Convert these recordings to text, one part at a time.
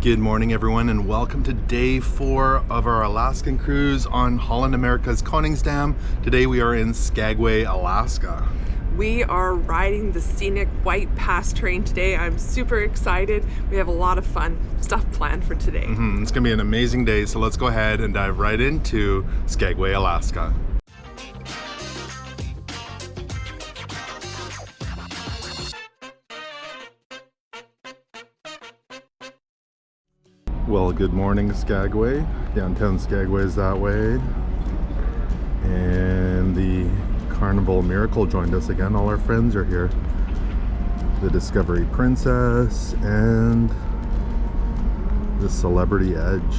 Good morning, everyone, and welcome to day 4 of our Alaskan cruise on Holland America's Koningsdam. Today we are in Skagway, Alaska. We are riding the Scenic White Pass train today. I'm super excited. We have a lot of fun stuff planned for today. It's going to be an amazing day, so let's go ahead and dive right into Skagway, Alaska. Well, good morning, Skagway. Downtown Skagway is that way. And the Carnival Miracle joined us again. All our friends are here. The Discovery Princess and the Celebrity Edge.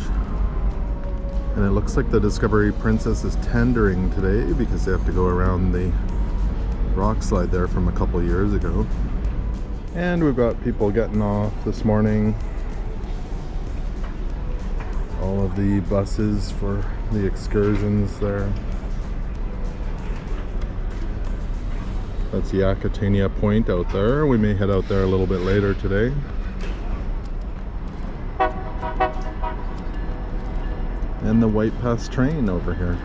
And it looks like the Discovery Princess is tendering today because they have to go around the rock slide there from a couple years ago. And we've got people getting off this morning. All of the buses for the excursions there. That's Yakutania Point out there. We may head out there a little bit later today. And the White Pass train over here.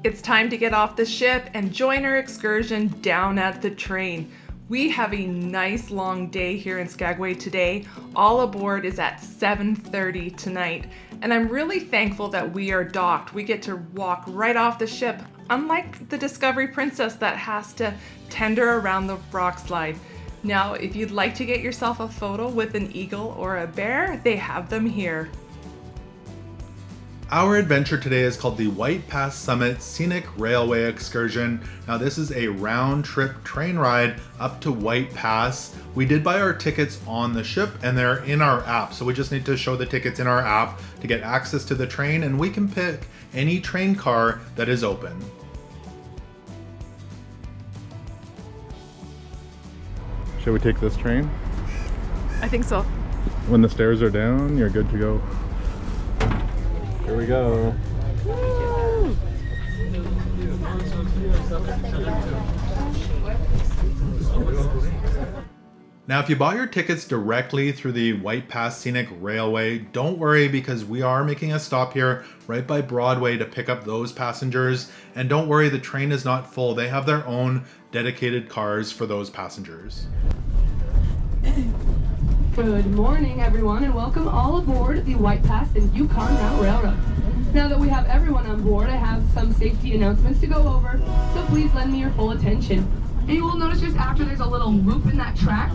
It's time to get off the ship and join our excursion down at the train. We have a nice long day here in Skagway today. All aboard is at 7:30 tonight, and I'm really thankful that we are docked. We get to walk right off the ship, unlike the Discovery Princess that has to tender around the rock slide. Now, if you'd like to get yourself a photo with an eagle or a bear, they have them here. Our adventure today is called the White Pass Summit Scenic Railway Excursion. Now this is a round trip train ride up to White Pass. We did buy our tickets on the ship and they're in our app. So we just need to show the tickets in our app to get access to the train, and we can pick any train car that is open. Should we take this train? I think so. When the stairs are down, you're good to go. Here we go. Woo! Now, if you bought your tickets directly through the White Pass Scenic Railway, don't worry because we are making a stop here right by Broadway to pick up those passengers. And don't worry, the train is not full. They have their own dedicated cars for those passengers. Good morning, everyone, and welcome all aboard the White Pass and Yukon Route Railroad. Now that we have everyone on board, I have some safety announcements to go over, so please lend me your full attention. And you will notice just after there's a little loop in that track.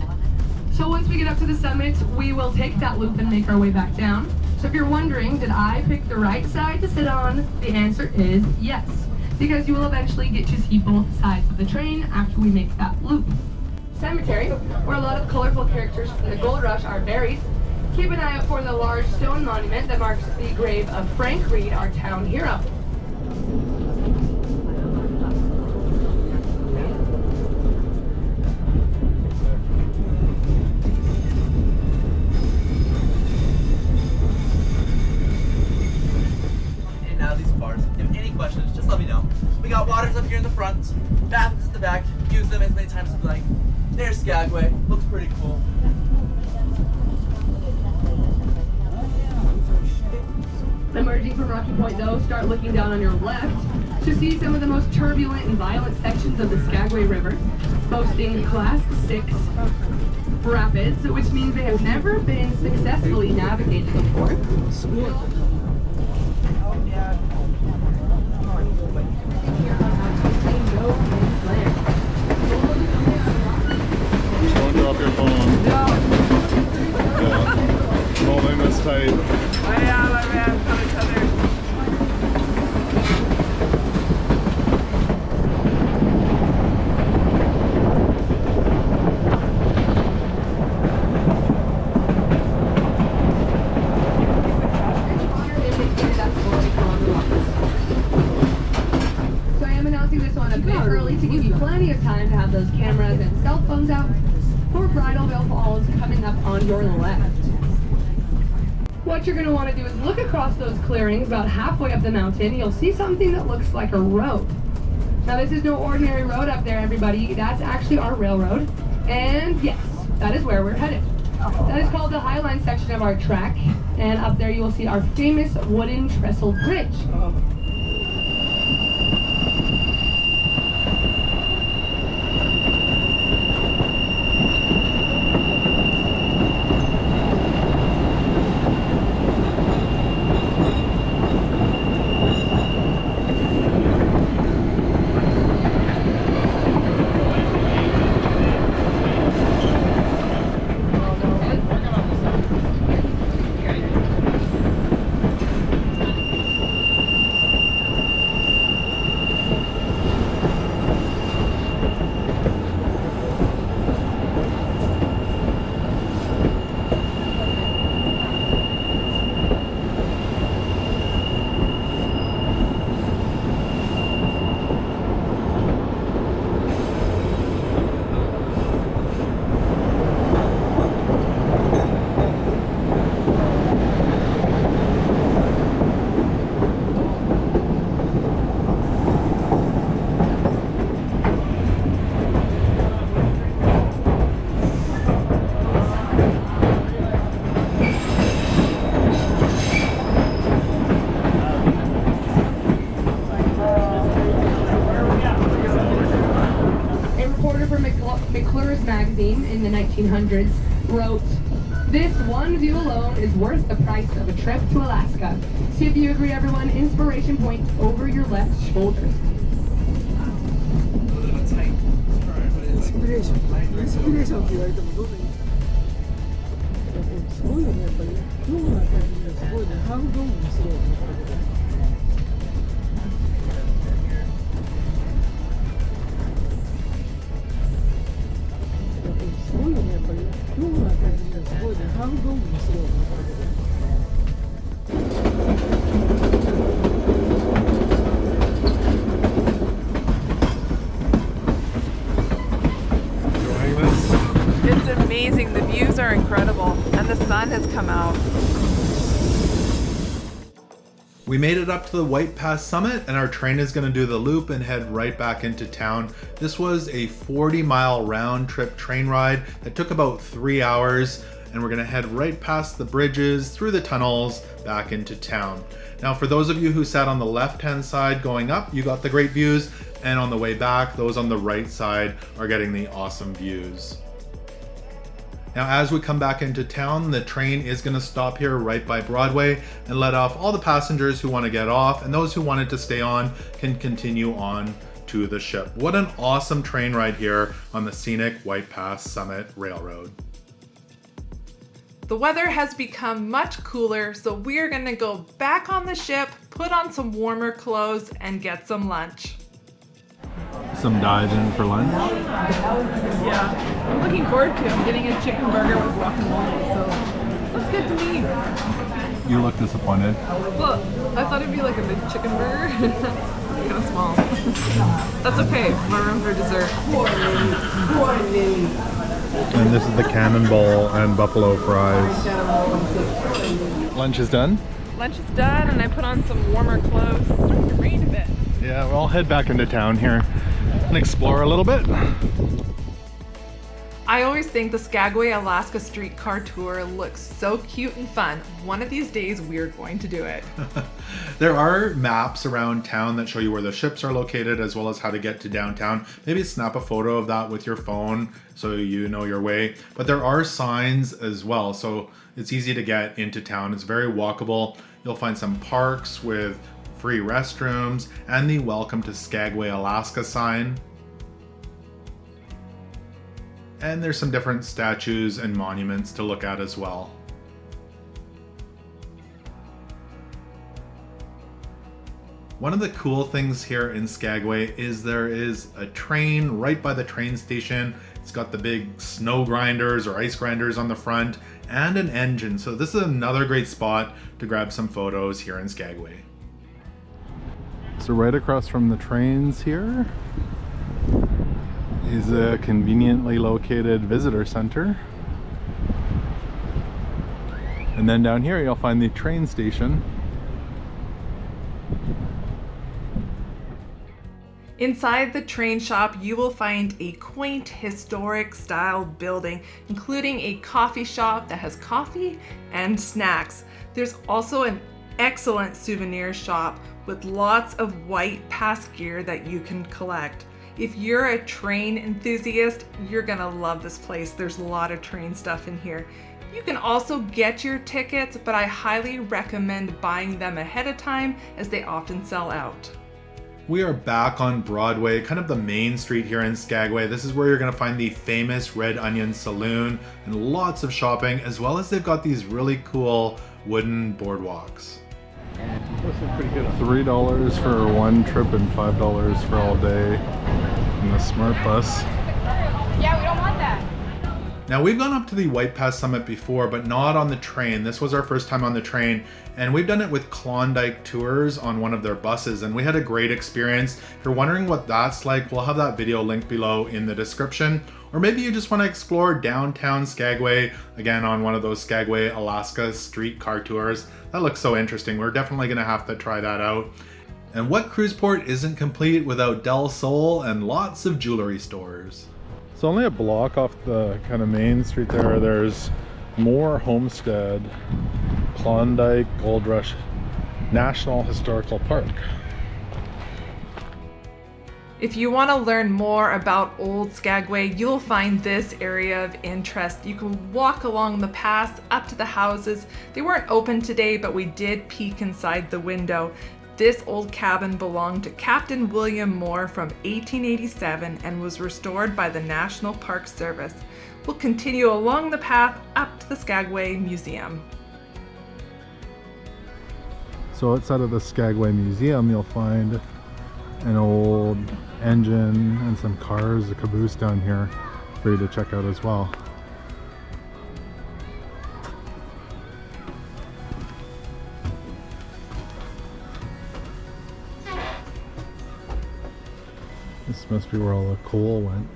So once we get up to the summit, we will take that loop and make our way back down. So if you're wondering, did I pick the right side to sit on? The answer is yes, because you will eventually get to see both sides of the train after we make that loop. Cemetery, where a lot of colorful characters from the gold rush are buried. Keep an eye out for the large stone monument that marks the grave of Frank Reed, our town hero. And now these bars. If you have any questions, just let me know. We got waters up here in the front, bathrooms at the back. Use them as many times as you like. There's Skagway. Looks pretty cool. Emerging from Rocky Point, though, start looking down on your left to see some of the most turbulent and violent sections of the Skagway River, boasting Class 6 rapids, which means they have never been successfully navigated before. Don't drop your phone. Yeah. Holding this tight. Oh yeah, my man, got each other. So I am announcing this one a bit early to give you plenty of time to have those cameras and cell phones out for Bridalveil Falls coming up on your left. What you're going to want to do is look across those clearings about halfway up the mountain. You'll see something that looks like a road. Now this is no ordinary road up there, everybody. That's actually our railroad. And yes, that is where we're headed. That is called the Highline section of our track, and up there you will see our famous wooden trestle bridge. In the 1900s wrote, "This one view alone is worth the price of a trip to Alaska." See if you agree, everyone. Inspiration point over your left shoulder. It's amazing. The views are incredible, and the sun has come out. We made it up to the White Pass summit, and our train is going to do the loop and head right back into town. This was a 40-mile round trip train ride that took about 3 hours, and we're going to head right past the bridges, through the tunnels, back into town. Now, for those of you who sat on the left-hand side going up, you got the great views, and on the way back, those on the right side are getting the awesome views. Now, as we come back into town, the train is going to stop here right by Broadway and let off all the passengers who want to get off, and those who wanted to stay on can continue on to the ship. What an awesome train ride here on the Scenic White Pass Summit Railroad. The weather has become much cooler, so we're gonna go back on the ship, put on some warmer clothes, and get some lunch. Some dive in for lunch. Yeah, I'm looking forward to it. I'm getting a chicken burger with guacamole, so looks good to me. You look disappointed. Well, I thought it'd be like a big chicken burger. It's kind of small. That's okay, more room for dessert. And this is the cannonball and buffalo fries. Lunch is done? Lunch is done, and I put on some warmer clothes. It's starting to rain a bit. Yeah, we'll head back into town here and explore a little bit. I always think the Skagway Alaska streetcar tour looks so cute and fun. One of these days we're going to do it. There are maps around town that show you where the ships are located, as well as how to get to downtown. Maybe snap a photo of that with your phone so you know your way. But there are signs as well, so it's easy to get into town. It's very walkable. You'll find some parks with free restrooms and the Welcome to Skagway, Alaska sign. And there's some different statues and monuments to look at as well. One of the cool things here in Skagway is there is a train right by the train station. It's got the big snow grinders or ice grinders on the front and an engine. So this is another great spot to grab some photos here in Skagway. So right across from the trains here is a conveniently located visitor center. And then down here you'll find the train station. Inside the train shop, you will find a quaint historic style building, including a coffee shop that has coffee and snacks. There's also an excellent souvenir shop with lots of white pass gear that you can collect. If you're a train enthusiast, you're gonna love this place. There's a lot of train stuff in here. You can also get your tickets, but I highly recommend buying them ahead of time as they often sell out. We are back on Broadway, kind of the main street here in Skagway. This is where you're gonna find the famous Red Onion Saloon and lots of shopping, as well as they've got these really cool wooden boardwalks. $3 for one trip and $5 for all day in the Smart Bus. Yeah, we don't want that. Now we've gone up to the White Pass Summit before, but not on the train. This was our first time on the train, and we've done it with Klondike Tours on one of their buses, and we had a great experience. If you're wondering what that's like, we'll have that video linked below in the description. Or maybe you just want to explore downtown Skagway, again on one of those Skagway, Alaska streetcar tours. That looks so interesting. We're definitely gonna have to try that out. And what cruise port isn't complete without Del Sol and lots of jewelry stores? So only a block off the kind of main street there's more Homestead, Klondike, Gold Rush National Historical Park. If you want to learn more about Old Skagway, you'll find this area of interest. You can walk along the path up to the houses. They weren't open today, but we did peek inside the window. This old cabin belonged to Captain William Moore from 1887 and was restored by the National Park Service. We'll continue along the path up to the Skagway Museum. So outside of the Skagway Museum, you'll find an old engine and some cars, a caboose down here for you to check out as well. This must be where all the coal went.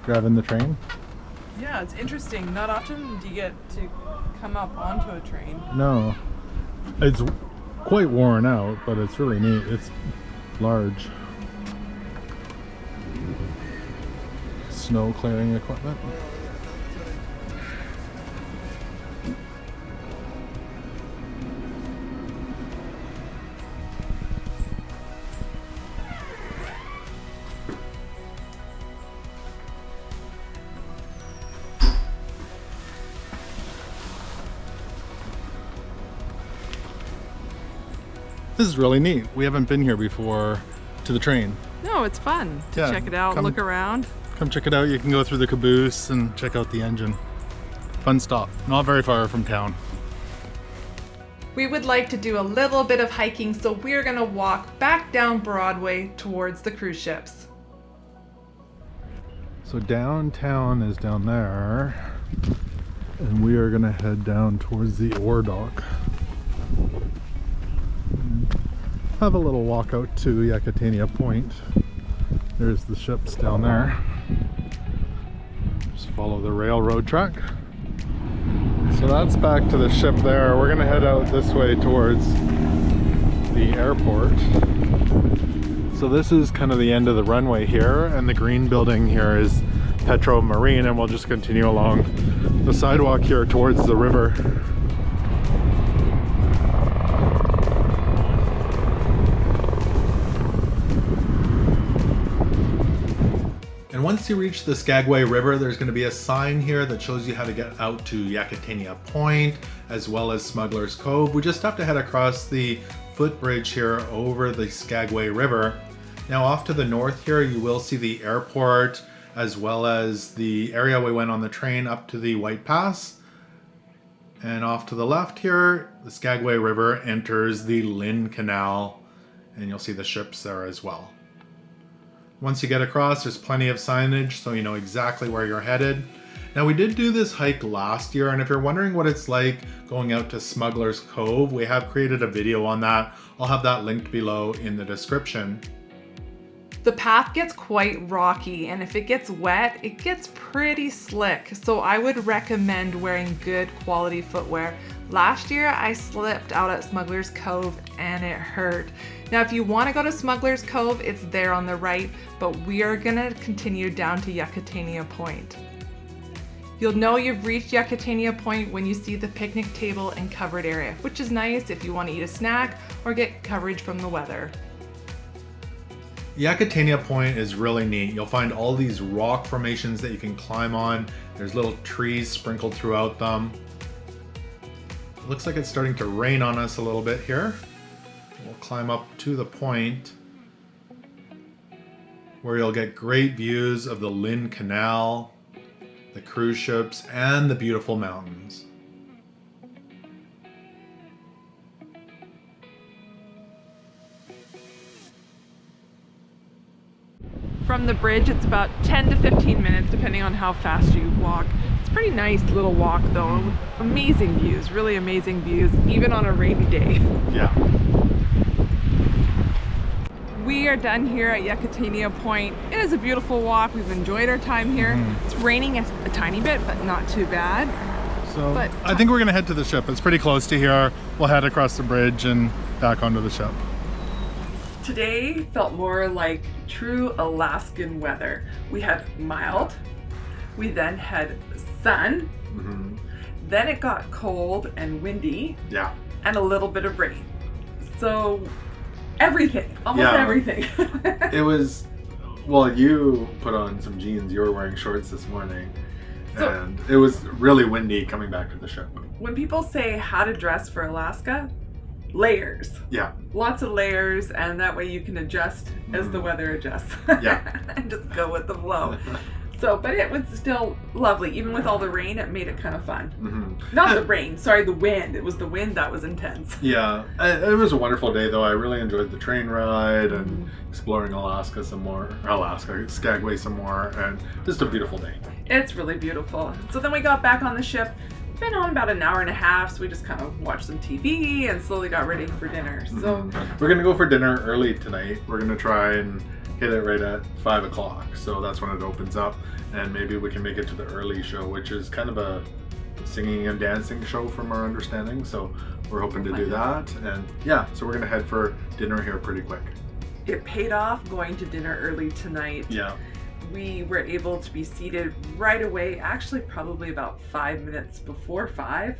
Driving the train? Yeah, it's interesting. Not often do you get to come up onto a train. No. It's quite worn out, but it's really neat. It's large. Snow clearing equipment. This is really neat. We haven't been here before to the train. No, it's fun to Yeah, check it out, come- look around. Come check it out. You can go through the caboose and check out the engine. Fun stop. Not very far from town. We would like to do a little bit of hiking, so we're gonna walk back down Broadway towards the cruise ships. So downtown is down there, and we are gonna head down towards the ore dock. Have a little walk out to Yakutania Point. There's the ships down there. Just follow the railroad track. So that's back to the ship there. We're gonna head out this way towards the airport. So this is kind of the end of the runway here, and the green building here is Petro Marine, and we'll just continue along the sidewalk here towards the river. And once you reach the Skagway River, there's going to be a sign here that shows you how to get out to Yakutania Point, as well as Smuggler's Cove. We just have to head across the footbridge here over the Skagway River. Now off to the north here, you will see the airport, as well as the area we went on the train up to the White Pass. And off to the left here, the Skagway River enters the Lynn Canal, and you'll see the ships there as well. Once you get across, there's plenty of signage so you know exactly where you're headed. Now we did do this hike last year, and if you're wondering what it's like going out to Smuggler's Cove, we have created a video on that. I'll have that linked below in the description. The path gets quite rocky, and if it gets wet, it gets pretty slick. So I would recommend wearing good quality footwear. Last year, I slipped out at Smuggler's Cove and it hurt. Now, if you want to go to Smuggler's Cove, it's there on the right, but we are gonna continue down to Yakutania Point. You'll know you've reached Yakutania Point when you see the picnic table and covered area, which is nice if you want to eat a snack or get coverage from the weather. Yakutania Point is really neat. You'll find all these rock formations that you can climb on. There's little trees sprinkled throughout them. It looks like it's starting to rain on us a little bit here. We'll climb up to the point where you'll get great views of the Lynn Canal, the cruise ships, and the beautiful mountains. From the bridge, it's about 10 to 15 minutes, depending on how fast you walk. It's a pretty nice little walk though. Amazing views, really amazing views, even on a rainy day. Yeah. We are done here at Yakutania Point. It is a beautiful walk. We've enjoyed our time here. It's raining a tiny bit, but not too bad. So But- I think we're gonna head to the ship. It's pretty close to here. We'll head across the bridge and back onto the ship. Today felt more like true Alaskan weather. We had mild, we then had sun, then it got cold and windy, Yeah. and a little bit of rain. So everything, almost Yeah. everything. It was, well, you put on some jeans. You were wearing shorts this morning. So- And it was really windy coming back to the ship. When people say how to dress for Alaska, layers. Yeah. Lots of layers, and that way you can adjust as the weather adjusts. Yeah. And just go with the flow. So, but it was still lovely. Even with all the rain, it made it kind of fun. Not the rain, sorry, the wind. It was the wind that was intense. Yeah. It was a wonderful day, though. I really enjoyed the train ride and exploring Skagway some more, and just a beautiful day. It's really beautiful. So then we got back on the ship. Been on about an hour and a half, so we just kind of watched some TV and slowly got ready for dinner. So We're going to go for dinner early tonight. We're going to try and hit it right at 5 o'clock. So that's when it opens up. And maybe we can make it to the early show, which is kind of a singing and dancing show from our understanding. So we're hoping to do that. And yeah, so we're going to head for dinner here pretty quick. it paid off going to dinner early tonight. Yeah. We were able to be seated right away, actually probably about 5 minutes before 5,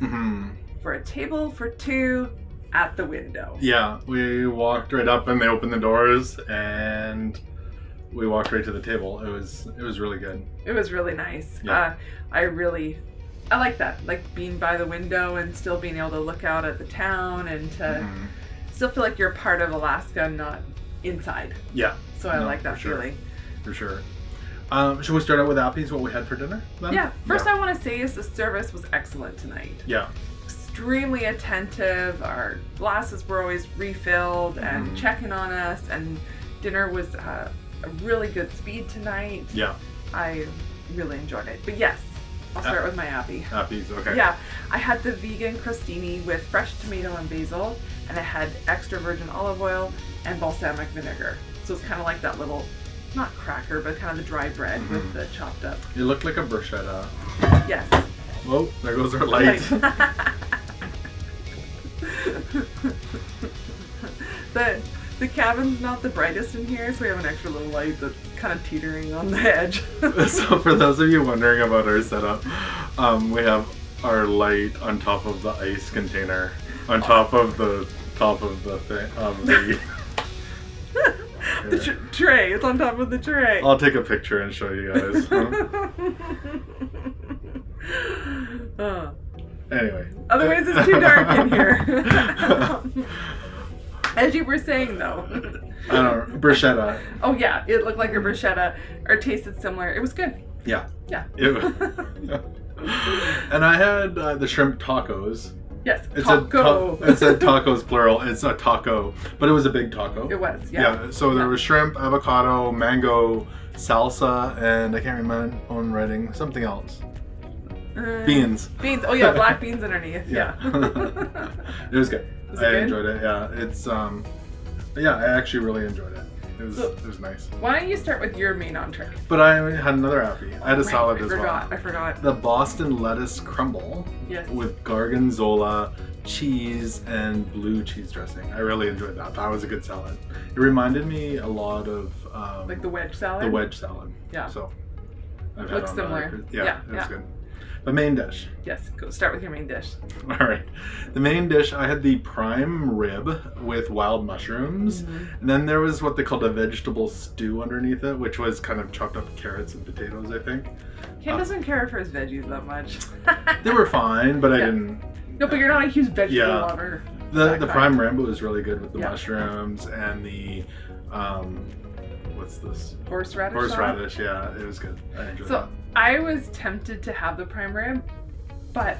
for a table for 2 at the window. Yeah, we walked right up and they opened the doors and we walked right to the table. It was really good. It was really nice. Yeah. I like that, like being by the window and still being able to look out at the town and to still feel like you're part of Alaska, not inside. Yeah. So I like that for sure. feeling. For sure. Should we start out with Appy's, what we had for dinner then? Yeah. First, I want to say is the service was excellent tonight. Yeah. Extremely attentive. Our glasses were always refilled and checking on us, and dinner was a really good speed tonight. Yeah. I really enjoyed it. But yes, I'll start with my Appy. Appy's, okay. Yeah, I had the vegan crostini with fresh tomato and basil, and it had extra virgin olive oil and balsamic vinegar. So it's kind of like that little, not cracker, but kind of the dry bread with the chopped up. It looked like a bruschetta. Yes. Whoa, there goes our light. The cabin's not the brightest in here, so we have an extra little light that's kind of teetering on the edge. So for those of you wondering about our setup, we have our light on top of the ice container, on top of the thing, The tray. It's on top of the tray. I'll take a picture and show you guys. Anyway. Otherwise, it's too dark in here. As you were saying, though. Bruschetta. Oh yeah, it looked like a bruschetta, or tasted similar. It was good. Yeah. Yeah. And I had the shrimp tacos. Yes. It Taco. said tacos plural. It's a taco, but it was a big taco. It was. Yeah. So there was shrimp, avocado, mango, salsa, and I can't remember my own writing. Something else. Beans. Beans. Oh yeah, black beans underneath. Yeah. It was good. Was it good? Enjoyed it. Yeah. It's I actually really enjoyed it. It was nice. Why don't you start with your main entree? But I had another appy. I had a salad as well. I forgot. The Boston lettuce crumble Yes. with gorgonzola, cheese, and blue cheese dressing. I really enjoyed that. That was a good salad. It reminded me a lot of Like the wedge salad? the wedge salad. Yeah. So I've Looks on other- similar. Yeah, it was Yeah. good. The main dish. Yes, go start with your main dish. All right. The main dish, I had the prime rib with wild mushrooms. And then there was what they called a vegetable stew underneath it, which was kind of chopped up carrots and potatoes, I think. Ken doesn't care for his veggies that much. They were fine, but I Yeah. didn't. No, but you're not a huge vegetable Yeah. lover. The prime rib was really good with the Yeah. mushrooms and the, what's this? Horseradish sauce? Horseradish, yeah, it was good. I enjoyed So I was tempted to have the prime rib, but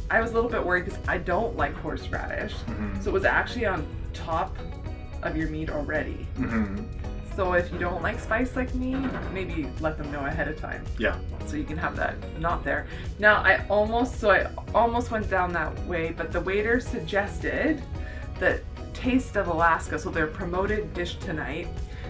I was a little bit worried because I don't like horseradish. Mhm. So it was actually on top of your meat already. that. Hmm. So if you don't like spice like me, maybe let them know ahead of time Yeah. so you can have that not there. Now I almost went down that way, but the waiter suggested the Taste of Alaska, so their promoted dish tonight,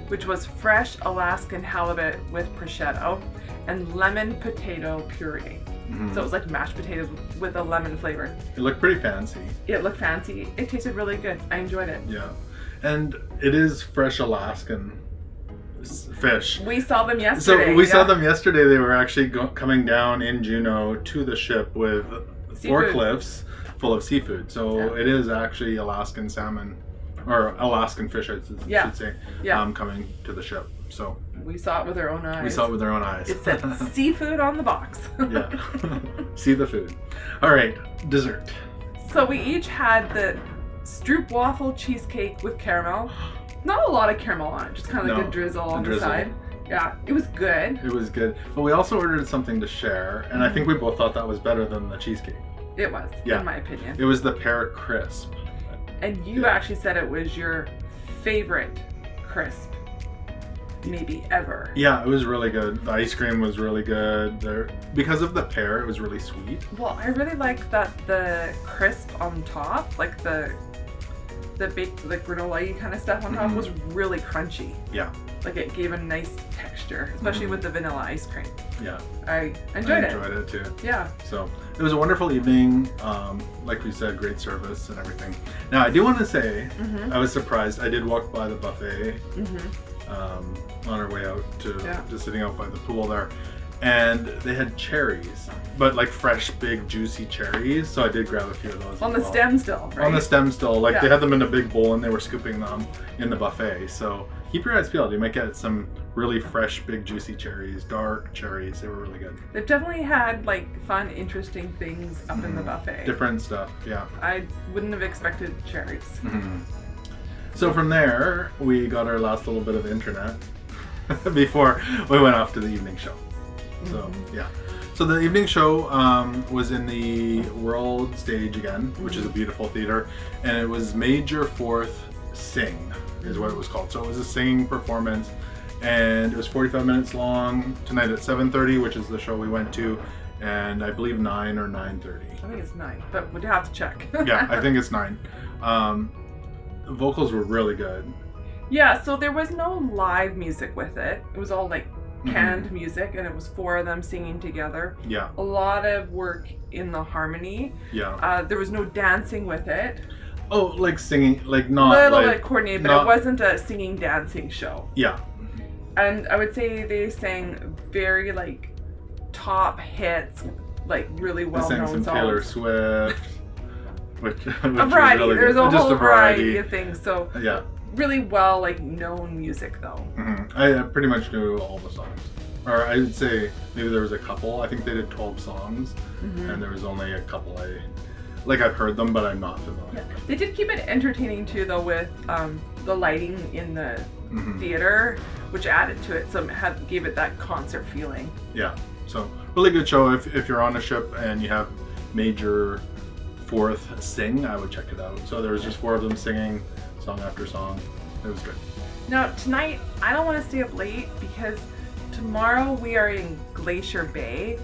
which was fresh Alaskan halibut with prosciutto and lemon potato puree. Mhm. So it was like mashed potatoes with a lemon flavor. It looked pretty fancy. It looked fancy. It tasted really good. I enjoyed it. Yeah. And it is fresh Alaskan fish. We saw them yesterday. So we saw yeah. them yesterday. They were actually coming down in Juneau to the ship with Seafood. forklifts full of seafood. So Yeah. it is actually Alaskan salmon, or Alaskan fish, I Yeah. should say, Yeah. coming to the ship. So We saw it with our own eyes. we saw it with our own eyes. It said seafood on the box. Yeah. See the food. All right, dessert. So we each had the stroopwafel cheesecake with caramel. Not a lot of caramel on it, just kind of like No, a drizzle on the drizzle. side. Yeah, it was good. It was good. But we also ordered something to share, and I think we both thought that was better than the cheesecake. It was, Yeah. in my opinion. It was the pear crisp. And you Yeah. actually said it was your favorite crisp, maybe ever. Yeah, it was really good. The ice cream was really good. There, because of the pear, it was really sweet. Well, I really like that the crisp on top, like the baked, like granola kind of stuff on top, Mhm. was really crunchy. Yeah, Like it gave a nice texture, especially Mhm. with the vanilla ice cream. yeah. I enjoyed I it. enjoyed it too. Yeah. So it was a wonderful evening. Like we said, great service and everything. Now I do want to say, Mhm. I was surprised. I did walk by the buffet Mhm. on our way out to Yeah. just sitting out by the pool there, and they had cherries, but like fresh, big, juicy cherries. So I did grab a few of those On as the well. stem still, right? On the stem still, like they Yeah. had them in a big bowl and they were scooping them in the buffet. So keep your eyes peeled. You might get some really fresh, big, juicy cherries, dark cherries. They were really good. They've definitely had like fun, interesting things up in the buffet. Different stuff, yeah. I wouldn't have expected cherries. Mhm. So from there, we got our last little bit of internet before we went off to the evening show. So yeah. So the evening show was in the World Stage again, which is a beautiful theater, and it was Major Fourth Sing is what it was called. So it was a singing performance, and it was 45 minutes long. Tonight at 7:30, which is the show we went to, and I believe 9 or 9:30. I think it's 9, but we'd have to check. Yeah, I think it's 9. The vocals were really good. Yeah, so there was no live music with it. It was all like canned music, and it was 4 of them singing together. Yeah, A lot of work in the harmony. yeah. There was no dancing with it. Oh, like singing, like A not little like bit coordinated, but not- it wasn't a singing dancing show. yeah. And I would say they sang very like top hits, like really They well sang known some songs. Taylor Swift, which A was variety. really There's good. a Just whole variety of things. So Yeah, really well like known music though. I pretty much knew all the songs, or I would say maybe there was a couple. I think they did 12 songs, and there was only a couple I've heard them, but I'm not familiar. Yeah. They did keep it entertaining too though with the lighting in the Mhm. theater, which added to it, so it gave it that concert feeling. Yeah, so really good show. If you're on a ship and you have Major Fourth Sing, I would check it out. So there was just 4 of them singing song after song. It was good. Now tonight I don't want to stay up late because tomorrow we are in Glacier Bay,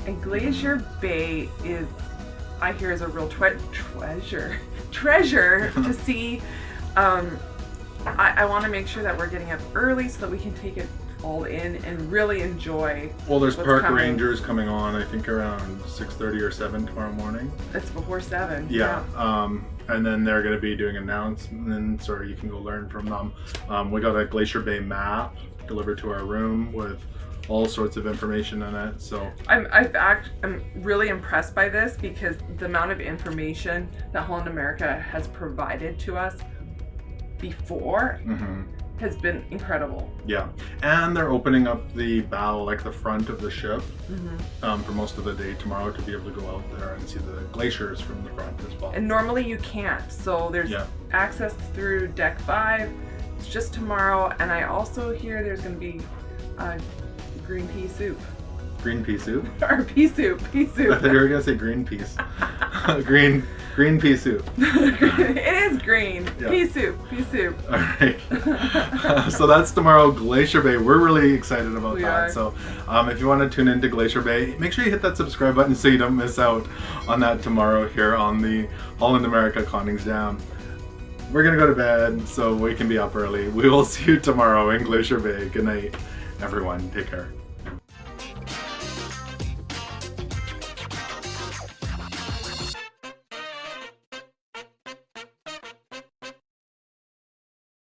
and Glacier Bay is, I hear, is a real treasure to see I want to make sure that we're getting up early so that we can take it all in and really enjoy. Well, there's what's park coming. rangers coming on, I think around 6:30 or 7 tomorrow morning. It's before 7. Yeah. And then they're going to be doing announcements, or you can go learn from them. We got a Glacier Bay map delivered to our room with all sorts of information in it. So I'm really impressed by this because the amount of information that Holland America has provided to us before has been incredible. yeah, and they're opening up the bow, like the front of the ship, for most of the day tomorrow to be able to go out there and see the glaciers from the front as well. And normally you can't, so there's access through deck 5. It's just tomorrow, and I also hear there's going to be green pea soup. Green pea soup? Or pea soup. I thought you were gonna say green peas. green pea soup. It is green. Yeah. Pea soup. All right. So that's tomorrow, Glacier Bay. We're really excited about We that. are. So if you want to tune into Glacier Bay, make sure you hit that subscribe button so you don't miss out on that tomorrow here on the Holland America Koningsdam. We're gonna go to bed so we can be up early. We will see you tomorrow in Glacier Bay. Good night, everyone. Take care.